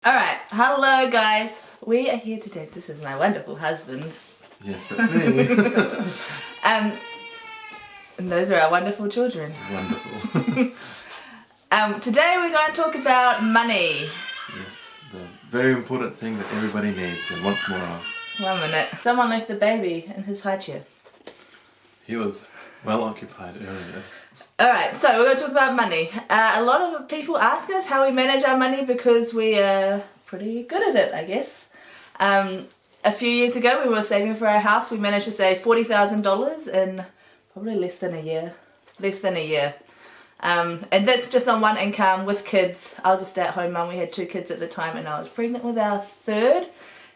Alright, hello guys. We are here today. This is my wonderful husband. Yes, that's me. And those are our wonderful children. Wonderful. Today we're going to talk about money. Yes, the very important thing that everybody needs and wants more of. 1 minute. Someone left the baby in his high chair. He was well occupied earlier. Alright, so we're going to talk about money. A lot of people ask us how we manage our money because we are pretty good at it, I guess. A few years ago we were saving for our house. We managed to save $40,000 in probably less than a year. And that's just on one income with kids. I was a stay-at-home mum. We had 2 kids at the time and I was pregnant with our 3rd.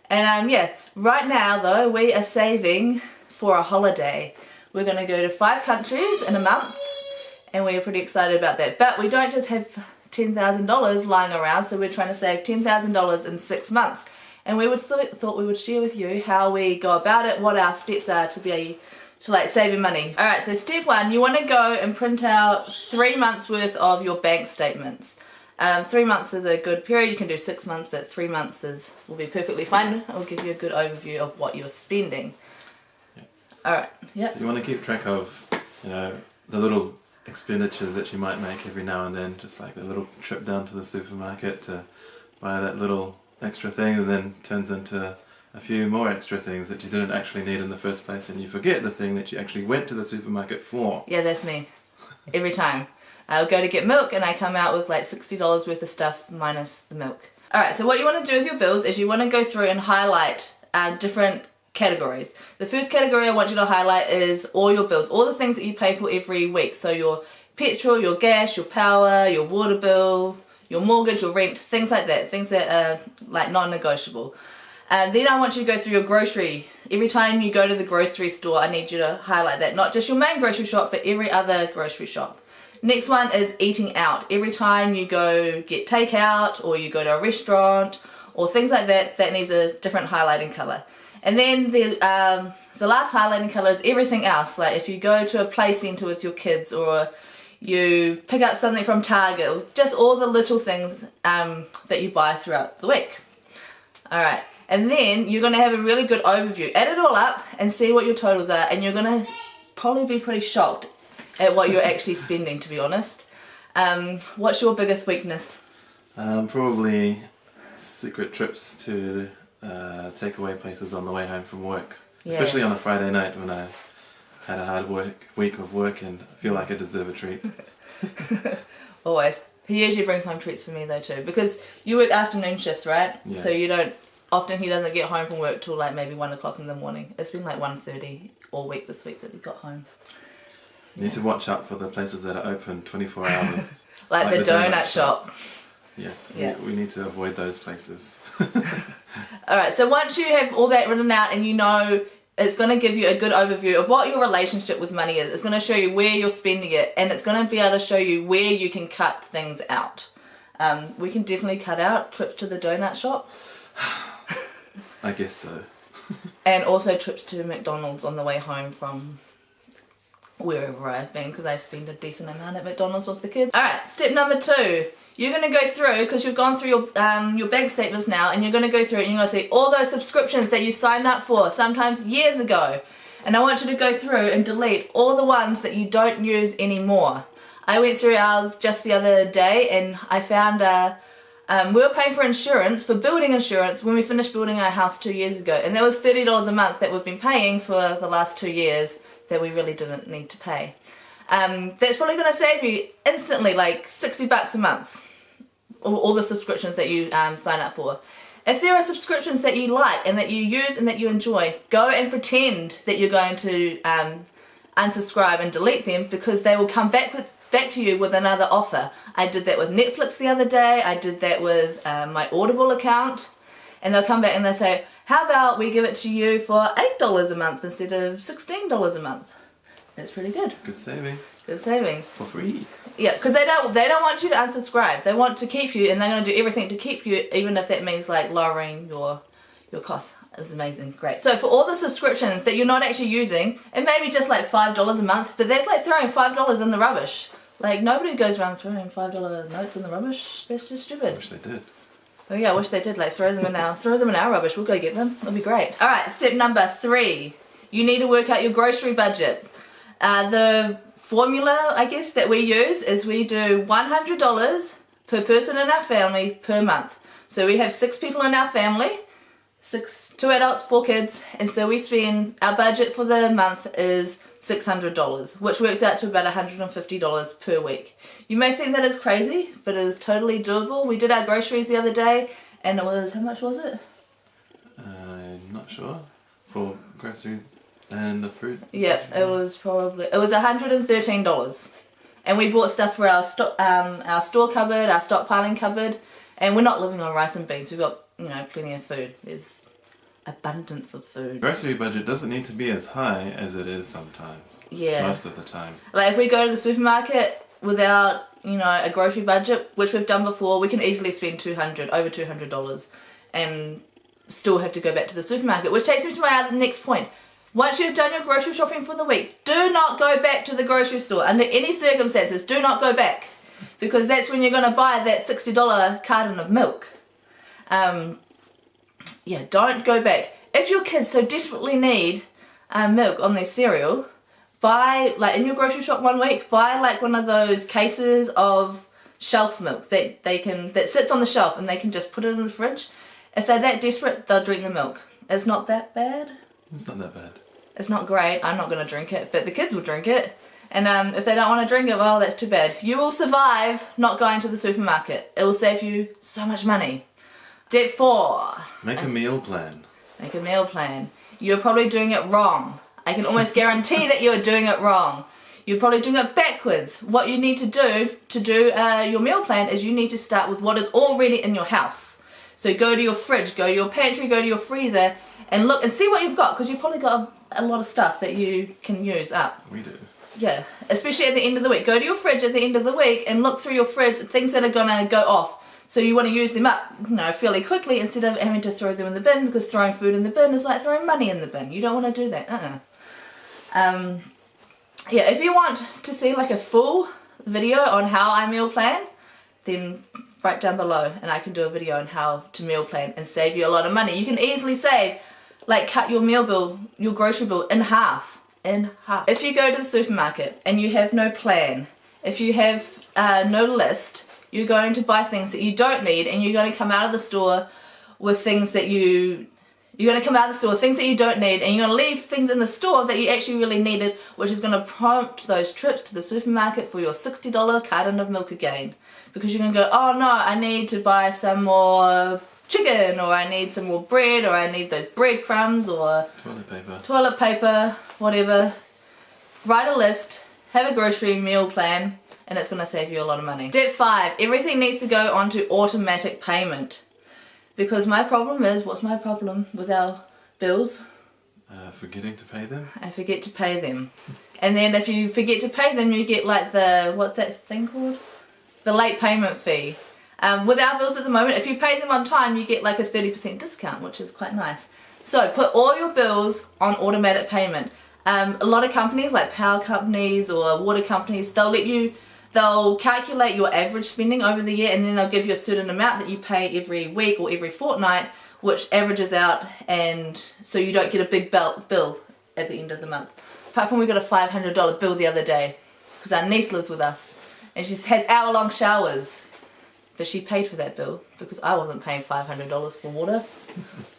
And yeah, right now though we are saving for a holiday. We're going to go to 5 countries in a month. And we're pretty excited about that. But we don't just have $10,000 lying around, so we're trying to save $10,000 in 6 months. And we thought we would share with you how we go about it, what our steps are to saving money. Alright, so step 1, you want to go and print out 3 months worth of your bank statements. 3 months is a good period. You can do 6 months, but 3 months will be perfectly fine. It will give you a good overview of what you're spending. Yep. Alright, yeah. So you want to keep track of, the little expenditures that you might make every now and then, just like a little trip down to the supermarket to buy that little extra thing, and then turns into a few more extra things that you didn't actually need in the first place, and you forget the thing that you actually went to the supermarket for. Yeah, that's me. Every time. I'll go to get milk and I come out with like $60 worth of stuff minus the milk. Alright, so what you want to do with your bills is you want to go through and highlight different categories. The first category I want you to highlight is all your bills, all the things that you pay for every week. So your petrol, your gas, your power, your water bill, your mortgage, your rent, things like that, things that are like non-negotiable. And then I want you to go through your grocery. Every time you go to the grocery store, I need you to highlight that. Not just your main grocery shop, but every other grocery shop. Next one is eating out. Every time you go get takeout or you go to a restaurant or things like that, that needs a different highlighting colour. And then the last highlighting colour is everything else. Like if you go to a play centre with your kids, or you pick up something from Target, just all the little things that you buy throughout the week. Alright, and then you're going to have a really good overview. Add it all up and see what your totals are, and you're going to probably be pretty shocked at what you're actually spending, to be honest. What's your biggest weakness? Probably secret trips to takeaway places on the way home from work. Yeah. Especially on a Friday night when I had a hard week of work and I feel like I deserve a treat. Always. He usually brings home treats for me though too, because you work afternoon shifts, right? Yeah. So he doesn't get home from work till like maybe 1 o'clock in the morning. It's been like 1:30 all week this week that he got home. You need to watch out for the places that are open 24 hours. like the donut shop. Yes, yeah. we need to avoid those places. Alright, so once you have all that written out and you know, it's going to give you a good overview of what your relationship with money is. It's going to show you where you're spending it, and it's going to be able to show you where you can cut things out. We can definitely cut out trips to the donut shop. I guess so. And also trips to McDonald's on the way home from wherever I've been, because I spend a decent amount at McDonald's with the kids. Alright, step number 2. You're going to go through, because you've gone through your bank statements now, and you're going to go through it and you're going to see all those subscriptions that you signed up for, sometimes years ago. And I want you to go through and delete all the ones that you don't use anymore. I went through ours just the other day and I found we were paying for insurance, for building insurance, when we finished building our house 2 years ago. And there was $30 a month that we've been paying for the last 2 years that we really didn't need to pay. That's probably going to save you instantly like $60 a month. All the subscriptions that you sign up for. If there are subscriptions that you like and that you use and that you enjoy, go and pretend that you're going to unsubscribe and delete them, because they will come back to you with another offer. I did that with Netflix the other day. I did that with my Audible account, and they'll come back and they'll say, how about we give it to you for $8 a month instead of $16 a month? That's pretty good. Good saving. Good saving. For free. Yeah, because they don't want you to unsubscribe. They want to keep you, and they're going to do everything to keep you, even if that means like lowering your costs. It's amazing. Great. So for all the subscriptions that you're not actually using, it may be just like $5 a month, but that's like throwing $5 in the rubbish. Like, nobody goes around throwing $5 notes in the rubbish. That's just stupid. I wish they did. Oh yeah, I wish they did. Like throw them in our rubbish. We'll go get them. It'll be great. All right, step number 3. You need to work out your grocery budget. The formula, I guess, that we use is we do $100 per person in our family per month. So we have 6 people in our family, 2 adults, 4 kids, and so we spend, our budget for the month is $600, which works out to about $150 per week. You may think that is crazy, but it is totally doable. We did our groceries the other day, and it was, how much was it? I'm not sure. For groceries and the fruit? Yeah, it was $113. And we bought stuff for our store cupboard, our stockpiling cupboard, and we're not living on rice and beans. We've got, you know, plenty of food. There's abundance of food. Grocery budget doesn't need to be as high as it is sometimes. Yeah. Most of the time. Like if we go to the supermarket without, you know, a grocery budget, which we've done before, we can easily spend over $200 and still have to go back to the supermarket, which takes me to my next point. Once you've done your grocery shopping for the week, do not go back to the grocery store. Under any circumstances, do not go back. Because that's when you're going to buy that $60 carton of milk. Yeah, don't go back. If your kids so desperately need milk on their cereal, buy, like in your grocery shop one week, buy like one of those cases of shelf milk that sits on the shelf and they can just put it in the fridge. If they're that desperate, they'll drink the milk. It's not that bad. It's not that bad. It's not great. I'm not going to drink it, but the kids will drink it. And if they don't want to drink it, well, that's too bad. You will survive not going to the supermarket. It will save you so much money. Step 4. Make a meal plan. Make a meal plan. You're probably doing it wrong. I can almost guarantee that you're doing it wrong. You're probably doing it backwards. What you need to do your meal plan is you need to start with what is already in your house. So go to your fridge, go to your pantry, go to your freezer, and look and see what you've got, because you've probably got a lot of stuff that you can use up. We do. Yeah, especially at the end of the week. Go to your fridge at the end of the week and look through your fridge, things that are going to go off. So you want to use them up, you know, fairly quickly instead of having to throw them in the bin, because throwing food in the bin is like throwing money in the bin. You don't want to do that. Yeah, if you want to see like a full video on how I meal plan, then write down below and I can do a video on how to meal plan and save you a lot of money. You can easily save, like cut your meal bill, your grocery bill in half. If you go to the supermarket and you have no plan, if you have no list, you're going to buy things that you don't need, and you're going to come out of the store with things that things that you don't need, and you're going to leave things in the store that you actually really needed, which is going to prompt those trips to the supermarket for your $60 carton of milk again. Because you're going to go, oh no, I need to buy some more chicken, or I need some more bread, or I need those breadcrumbs, or toilet paper, whatever. Write a list, have a grocery meal plan, and it's going to save you a lot of money. Step 5, everything needs to go onto automatic payment. Because my problem is, what's my problem with our bills? Forgetting to pay them? I forget to pay them. And then if you forget to pay them, you get like what's that thing called? The late payment fee. With our bills at the moment, if you pay them on time, you get like a 30% discount, which is quite nice. So put all your bills on automatic payment. A lot of companies, like power companies or water companies, they'll calculate your average spending over the year, and then they'll give you a certain amount that you pay every week or every fortnight, which averages out, and so you don't get a big bill at the end of the month. Apart from we got a $500 bill the other day, because our niece lives with us, and she has hour-long showers. But she paid for that bill because I wasn't paying $500 for water.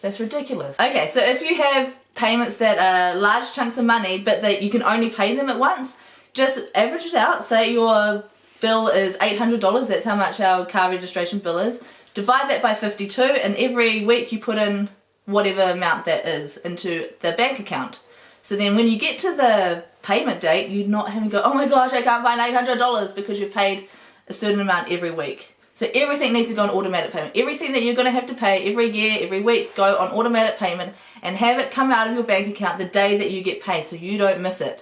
That's ridiculous. Okay, so if you have payments that are large chunks of money but that you can only pay them at once, just average it out. Say your bill is $800, that's how much our car registration bill is. Divide that by 52, and every week you put in whatever amount that is into the bank account. So then when you get to the payment date, you're not having to go, oh my gosh, I can't find $800 because you've paid a certain amount every week. So everything needs to go on automatic payment. Everything that you're going to have to pay every year, every week, go on automatic payment, and have it come out of your bank account the day that you get paid, so you don't miss it.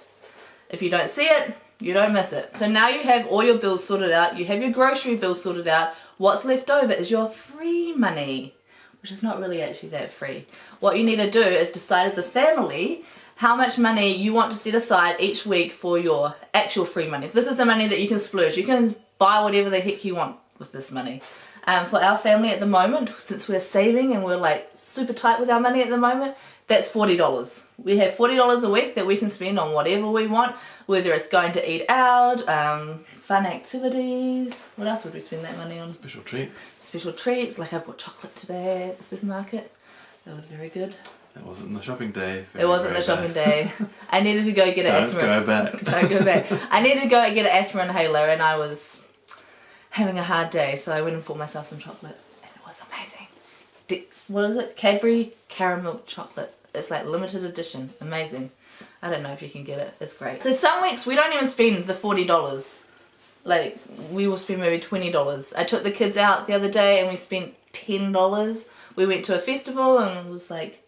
If you don't see it, you don't miss it. So now you have all your bills sorted out, you have your grocery bills sorted out. What's left over is your free money, which is not really actually that free. What you need to do is decide as a family how much money you want to set aside each week for your actual free money. If this is the money that you can splurge, you can buy whatever the heck you want with this money. For our family at the moment, since we're saving and we're like super tight with our money at the moment, that's $40. We have $40 a week that we can spend on whatever we want, whether it's going to eat out, fun activities. What else would we spend that money on? Special treats. Special treats, like I bought chocolate today at the supermarket. That was very good. It wasn't the shopping day. It wasn't the shopping day. I needed to go get an asthma. Don't go back. Don't go back. I needed to go get an asthma inhaler, and I was having a hard day, so I went and bought myself some chocolate, and it was amazing. What is it? Cadbury caramel chocolate. It's like limited edition. Amazing. I don't know if you can get it. It's great. So some weeks we don't even spend the $40. Like, we will spend maybe $20. I took the kids out the other day and we spent $10. We went to a festival and it was like,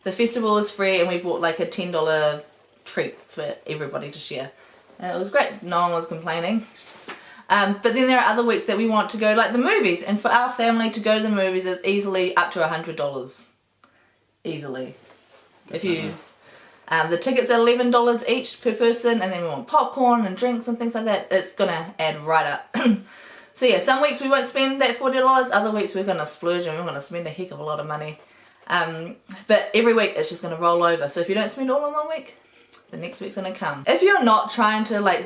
the festival was free and we bought like a $10 treat for everybody to share. And it was great. No one was complaining. But then there are other weeks that we want to go, like the movies. And for our family to go to the movies is easily up to $100. Easily. If you... the tickets are $11 each per person, and then we want popcorn and drinks and things like that. It's gonna add right up. So yeah, some weeks we won't spend that $40, other weeks we're gonna splurge and we're gonna spend a heck of a lot of money. But every week it's just gonna roll over. So if you don't spend all in one week, the next week's gonna come. If you're not trying to like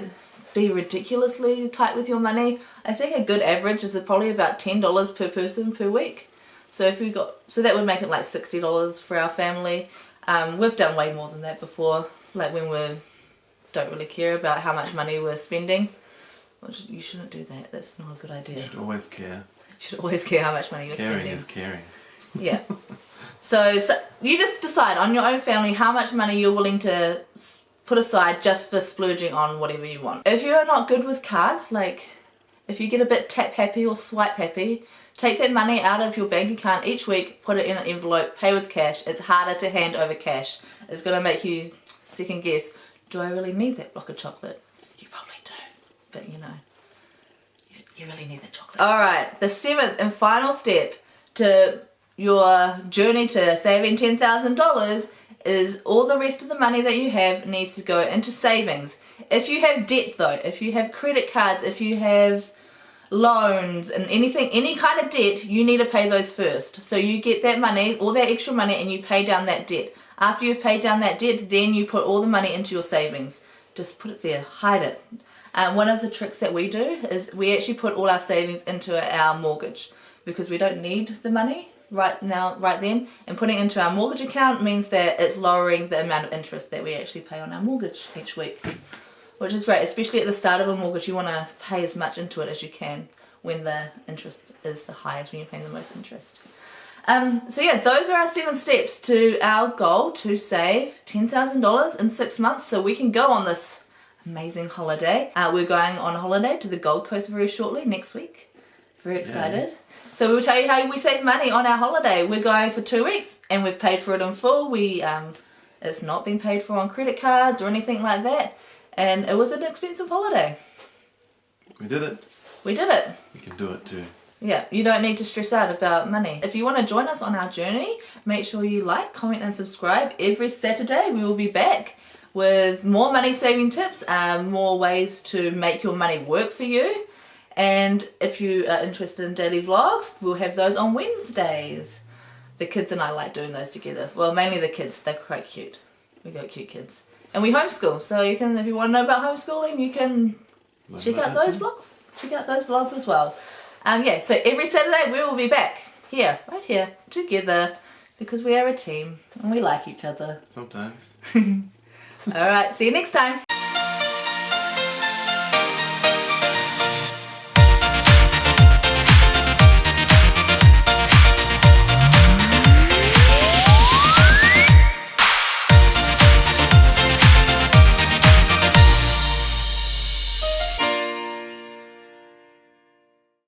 be ridiculously tight with your money, I think a good average is probably about $10 per person per week. So if we got, so that would make it like $60 for our family. We've done way more than that before, like when we don't really care about how much money we're spending. Which you shouldn't do that, that's not a good idea. You should always care. You should always care how much money you're spending. Caring is caring. Yeah. So you just decide on your own family how much money you're willing to put aside just for splurging on whatever you want. If you're not good with cards, like if you get a bit tap happy or swipe happy, take that money out of your bank account each week, put it in an envelope, pay with cash. It's harder to hand over cash. It's going to make you second guess, do I really need that block of chocolate? You probably do, but you know, you really need that chocolate. Alright, the 7th and final step to your journey to saving $10,000 is all the rest of the money that you have needs to go into savings. If you have debt though, if you have credit cards, if you have loans and anything, any kind of debt, you need to pay those first. So you get that money, all that extra money, and you pay down that debt. After you've paid down that debt, then you put all the money into your savings. Just put it there, hide it. One of the tricks that we do is we actually put all our savings into our mortgage because we don't need the money right now, right then. And putting it into our mortgage account means that it's lowering the amount of interest that we actually pay on our mortgage each week. Which is great, especially at the start of a mortgage. You want to pay as much into it as you can when the interest is the highest, when you're paying the most interest. So yeah, those are our 7 steps to our goal to save $10,000 in 6 months so we can go on this amazing holiday. We're going on holiday to the Gold Coast very shortly, next week. Very excited. Yeah. So we'll tell you how we save money on our holiday. We're going for 2 weeks and we've paid for it in full. It's not been paid for on credit cards or anything like that. And it was an expensive holiday. We did it. We did it. We can do it too. Yeah, you don't need to stress out about money. If you want to join us on our journey, make sure you like, comment and subscribe. Every Saturday we will be back with more money saving tips, more ways to make your money work for you. And if you are interested in daily vlogs, we'll have those on Wednesdays. The kids and I like doing those together. Well, mainly the kids, they're quite cute. We got cute kids. And we homeschool, so you can, if you want to know about homeschooling, you can check out those vlogs. Check out those vlogs as well. Yeah, so every Saturday we will be back here, right here, together, because we are a team and we like each other. Sometimes. Alright, see you next time.